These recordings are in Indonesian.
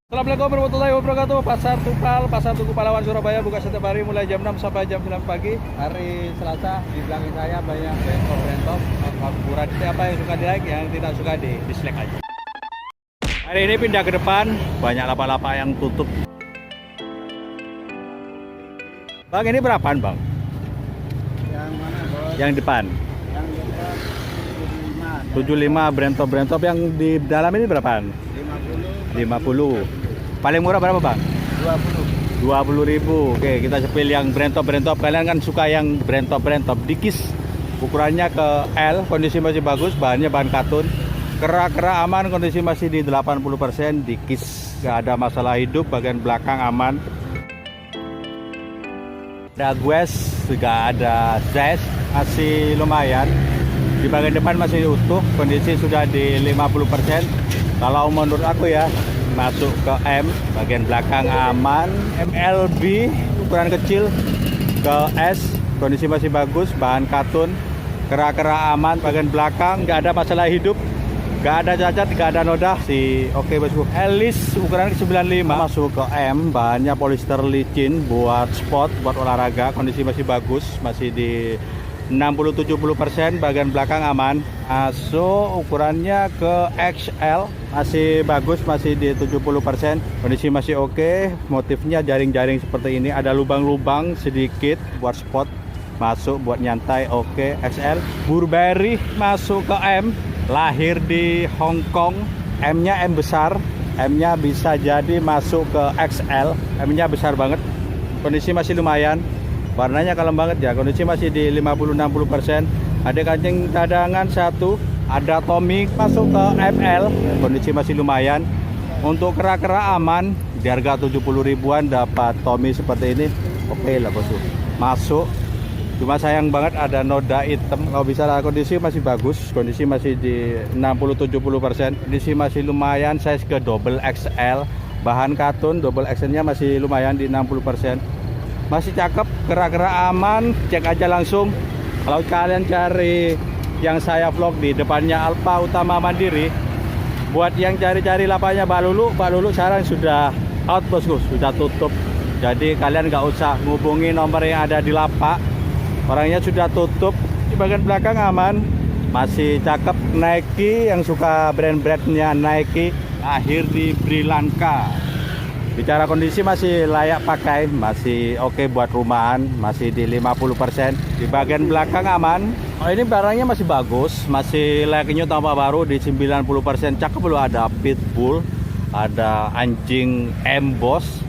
Assalamualaikum warahmatullahi wabarakatuh. Pasar Tugu Pahlawan Surabaya buka setiap hari mulai jam 6 sampai jam 9 pagi. Hari Selasa di belakang saya banyak brentop murah. Siapa yang suka di like, yang tidak suka di dislike aja. Hari ini pindah ke depan, banyak lapak-lapak yang tutup. Bang, ini berapaan bang? Yang mana bos? Yang depan Yang depan 75 brentop yang di dalam ini berapaan? 50. Paling murah berapa bang? 20.000. Oke, kita sepil yang brentop. Kalian kan suka yang brentop dikis. Ukurannya ke L, kondisi masih bagus, bahannya bahan katun. Kera aman, kondisi masih di 80%, dikis. Gak ada masalah hidup, bagian belakang aman. Ada gues, juga ada zes, masih lumayan. Di bagian depan masih utuh, kondisi sudah di 50%. Kalau menurut aku ya, masuk ke M, bagian belakang aman. MLB ukuran kecil ke S, kondisi masih bagus, bahan katun. Kera aman, bagian belakang nggak ada masalah hidup, nggak ada cacat, nggak ada noda. Oke bosku. Elis ukuran 95 masuk ke M, bahannya polyester licin buat sport, buat olahraga. Kondisi masih bagus, masih di 60-70%, bagian belakang aman. Masuk ukurannya ke XL, masih bagus, masih di 70%, kondisi masih oke. Motifnya jaring-jaring seperti ini, ada lubang-lubang sedikit buat spot, masuk buat nyantai. Oke. XL. Burberry masuk ke M, lahir di Hong Kong. M-nya M besar, M-nya bisa jadi masuk ke XL. M-nya besar banget, kondisi masih lumayan. Warnanya kalem banget ya, kondisi masih di 50-60%. Ada kancing cadangan satu, ada Tommy masuk ke FL, kondisi masih lumayan. Untuk kera aman, di harga 70 ribuan dapat Tommy seperti ini. Oke lah bosku, masuk. Cuma sayang banget ada noda hitam. Kalau bisa lah, kondisi masih bagus, kondisi masih di 60-70%. Kondisi masih lumayan, size ke double XL. Bahan katun, double XL nya masih lumayan di 60%. Masih cakep, kera aman, cek aja langsung. Kalau kalian cari yang saya vlog di depannya Alfa Utama Mandiri, buat yang cari-cari lapaknya Pak Lulu sekarang sudah out bosku, sudah tutup. Jadi kalian nggak usah ngubungi nomor yang ada di lapak, orangnya sudah tutup. Di bagian belakang aman, masih cakep. Nike, yang suka brand-brandnya Nike, lahir di Sri Lanka. Bicara kondisi masih layak pakai, masih oke buat rumahan, masih di 50%. Di bagian belakang aman. Oh, ini barangnya masih bagus, masih layak nyut tambah baru di 90%. Cakep loh, ada pitbull, ada anjing emboss,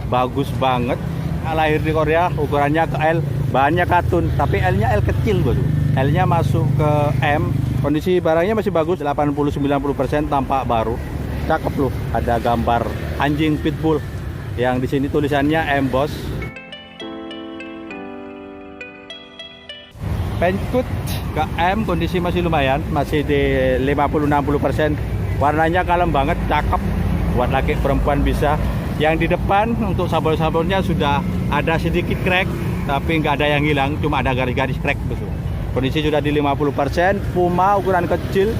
bagus banget. Lahir di Korea, ukurannya ke L, bahannya katun, tapi L-nya L kecil bos. L-nya masuk ke M. Kondisi barangnya masih bagus, 80-90%, tampak baru. Cakep loh, ada gambar anjing pitbull yang di sini tulisannya emboss. Pencut ke M, kondisi masih lumayan, masih di 50-60%. Warnanya kalem banget, cakep, buat laki perempuan bisa. Yang di depan untuk sabun-sabunnya sudah ada sedikit crack, tapi nggak ada yang hilang, cuma ada garis-garis crack. Kondisi sudah di 50%. Puma ukuran kecil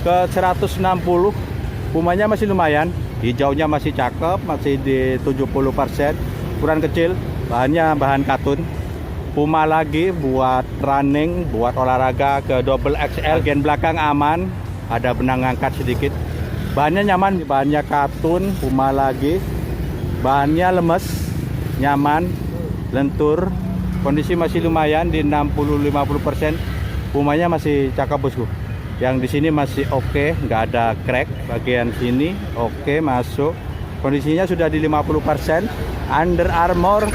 ke 160. Pumanya masih lumayan, hijaunya masih cakep, masih di 70%. Ukuran kecil, bahannya bahan katun. Puma lagi buat running, buat olahraga ke double XL. Bagian belakang aman, ada benang angkat sedikit. Bahannya nyaman, bahannya katun. Puma lagi, bahannya lemes, nyaman, lentur. Kondisi masih lumayan di 60-50%. Pumanya masih cakep bosku. Yang di sini masih oke, nggak ada crack. Bagian sini oke, masuk. Kondisinya sudah di 50%. Under Armour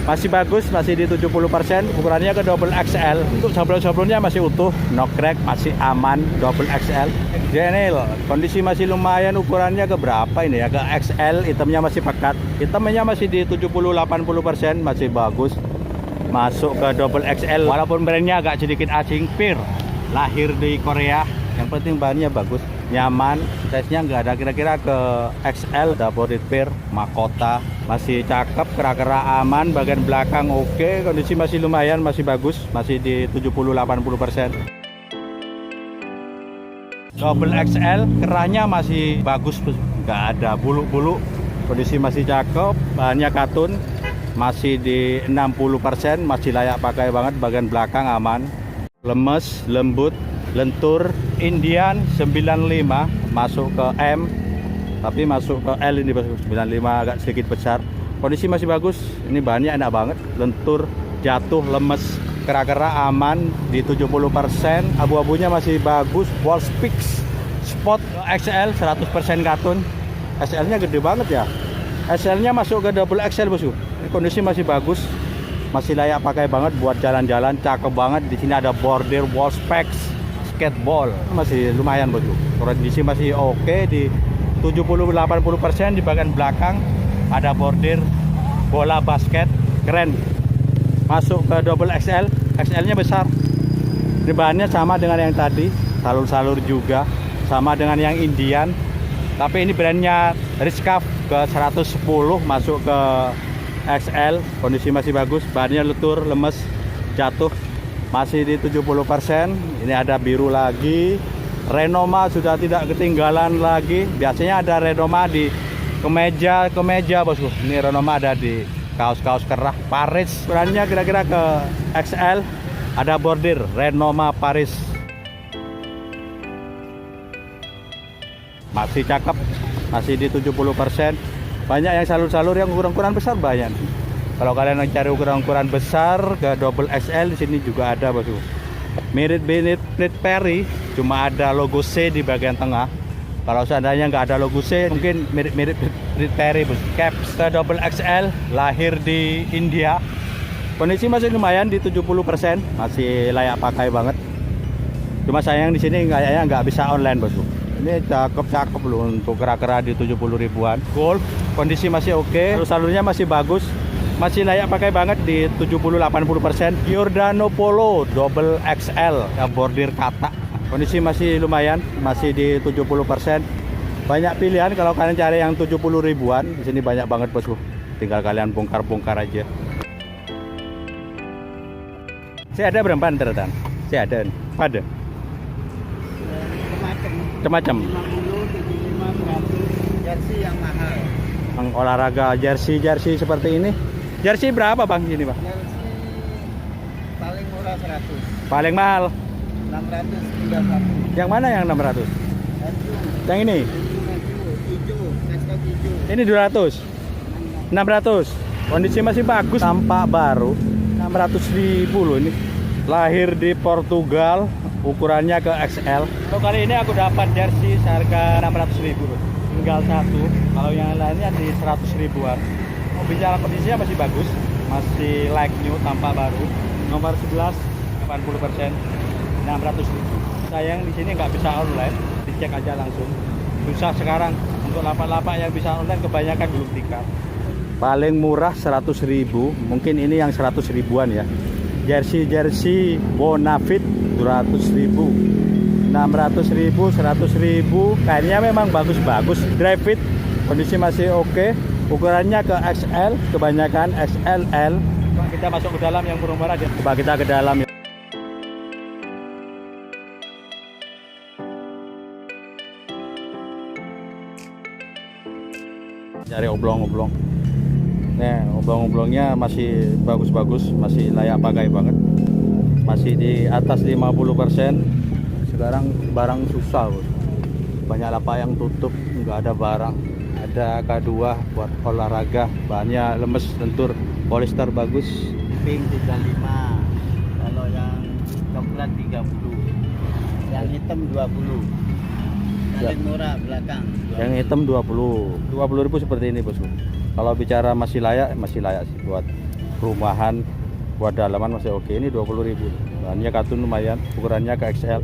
masih bagus, masih di 70%. Ukurannya ke double XL. Untuk sablon-sablonnya masih utuh, no crack, masih aman, double XL. Genel, kondisi masih lumayan. Ukurannya ke berapa ini ya? Ke XL, hitamnya masih pekat. Hitamnya masih di 70-80%, masih bagus. Masuk ke double XL, walaupun brandnya agak sedikit asing. Peer, lahir di Korea, yang penting bahannya bagus, nyaman. Size-nya nggak ada, kira-kira ke XL. Ada body pair, mahkota, masih cakep, kera aman. Bagian belakang oke, kondisi masih lumayan, masih bagus, masih di 70-80%. Double XL, kerahnya masih bagus, nggak ada bulu-bulu, kondisi masih cakep, bahannya katun, masih di 60%, masih layak pakai banget, bagian belakang aman, lemes, lembut, lentur. Indian 95 masuk ke M, tapi masuk ke L ini 95 agak sedikit besar. Kondisi masih bagus, ini bahannya enak banget, lentur, jatuh, lemes, kera-kera aman di 70%, abu-abunya masih bagus, wall speaks, spot XL 100% katun. SL-nya gede banget ya. SL-nya masuk ke double XL bosku. Ini kondisi masih bagus, masih layak pakai banget buat jalan-jalan, cakep banget. Di sini ada border wall specs, skateball, masih lumayan bosku. Kondisi masih oke di 70-80%. Di bagian belakang ada border bola basket, keren. Masuk ke double XL, XL-nya besar. Ini bahannya sama dengan yang tadi, salur-salur juga, sama dengan yang Indian. Tapi ini brandnya Rizcaf ke 110, masuk ke XL. Kondisi masih bagus, bahannya lentur, lemes, jatuh, masih di 70%. Ini ada biru lagi. Renoma sudah tidak ketinggalan lagi. Biasanya ada Renoma di kemeja bosku. Ini Renoma ada di kaos-kaos kerah. Paris, brandnya kira-kira ke XL. Ada bordir Renoma Paris. Masih cakep, masih di 70%. Banyak yang salur-salur yang ukuran-ukuran besar banyak. Kalau kalian mencari ukuran-ukuran besar ke double XL, di sini juga ada bosku. Mirip Perry, cuma ada logo C di bagian tengah. Kalau seandainya nggak ada logo C, mungkin mirip Perry bos. Caps ke double XL, lahir di India. Kondisi masih lumayan di 70%, masih layak pakai banget. Cuma sayang di sini kayaknya nggak bisa online bosku. Ini cakep loh untuk kera-kera di 70 ribuan. Golf, kondisi masih oke, salurnya masih bagus, masih layak pakai banget di 70-80%. Giordano Polo double XL, ya bordir kata. Kondisi masih lumayan, masih di 70%. Banyak pilihan kalau kalian cari yang 70 ribuan. Di sini banyak banget bosku. Tinggal kalian bongkar-bongkar aja. Saya ada berapa ternyata? Saya ada. Ada. Macam-macam. 50, 75, 100. Jersey yang mahal. Bang, olahraga jersey seperti ini. Jersey berapa bang ini bang? Jersey paling murah 100. Paling mahal 631. yang mana yang 600? Yang ini? Hijau, desktop hijau. Ini 200. 600. Kondisi masih bagus, tampak baru. 600.000 loh ini. Lahir di Portugal, ukurannya ke XL. Untuk kali ini aku dapat jersey seharga 600.000 loh. Tinggal satu. Kalau yang lainnya di 100 ribuan. Mau bicara kondisinya masih bagus, masih like new, tampak baru. Nomor 11, 80%, 600.000. Sayang di sini nggak bisa online, dicek aja langsung. Susah sekarang untuk lapak-lapak yang bisa online kebanyakan belum tiket. Paling murah 100.000, mungkin ini yang 100 ribuan ya. Jersey Bonafit 200.000, 600.000, 100.000. Kainnya memang bagus-bagus. Dry fit, kondisi masih oke. Ukurannya ke XL, kebanyakan XLL. Kita masuk ke dalam yang burung merah ya. Coba kita ke dalam ya. Cari oblong-oblong. Nih, oblong-oblongnya masih bagus-bagus, masih layak pakai banget. Masih di atas 50%. Sekarang barang susah, bos. Banyak lapak yang tutup, nggak ada barang. Ada K2 buat olahraga, bahannya lemes, lentur, polyester bagus. Pink 35. Kalau yang coklat 30. Yang hitam 20. Paling murah belakang. 20. Yang hitam 20.000 seperti ini bosku. Kalau bicara masih layak sih buat rumahan, buat dalaman masih oke. Ini 20.000. Bahannya katun lumayan, ukurannya ke XL.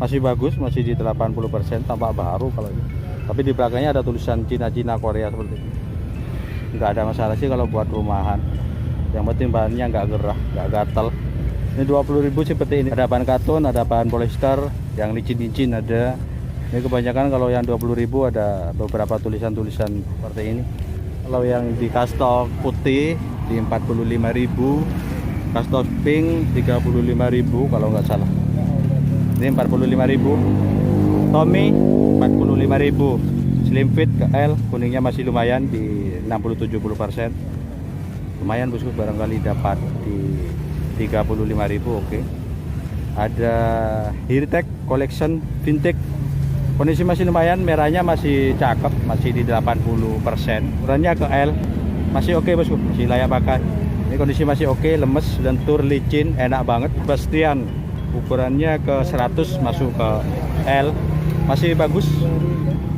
Masih bagus, masih di 80%, tampak baru kalau ini. Tapi di belakangnya ada tulisan Cina Korea seperti ini. Nggak ada masalah sih kalau buat rumahan. Yang penting bahannya nggak gerah, nggak gatal. Ini 20.000 seperti ini. Ada bahan katun, ada bahan polyester, yang licin-licin ada. Ini kebanyakan kalau yang 20.000 ada beberapa tulisan-tulisan seperti ini. Kalau yang di kastok putih di 45.000, kastok pink 35.000 kalau nggak salah. Ini 45.000. Tommy 45.000. Slim fit ke L, kuningnya masih lumayan di 60-70%. Lumayan bosku, barangkali dapat di 35.000, oke. Ada Hiritech Collection Vintage, kondisi masih lumayan, merahnya masih cakep, masih di 80%. Ukurannya ke L, masih oke bosku, masih layak pakai. Ini kondisi masih oke, lemes, lentur, licin, enak banget. Bastian, ukurannya ke 100, masuk ke L, masih bagus.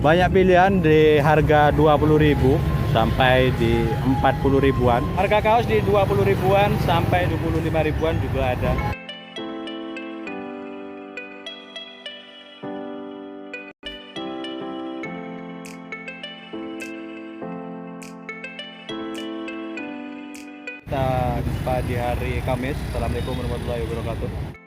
Banyak pilihan di harga 20.000 sampai di 40 ribuan. Harga kaos di 20 ribuan sampai 25 ribuan juga ada. Kita jumpa di hari Kamis. Assalamualaikum warahmatullahi wabarakatuh.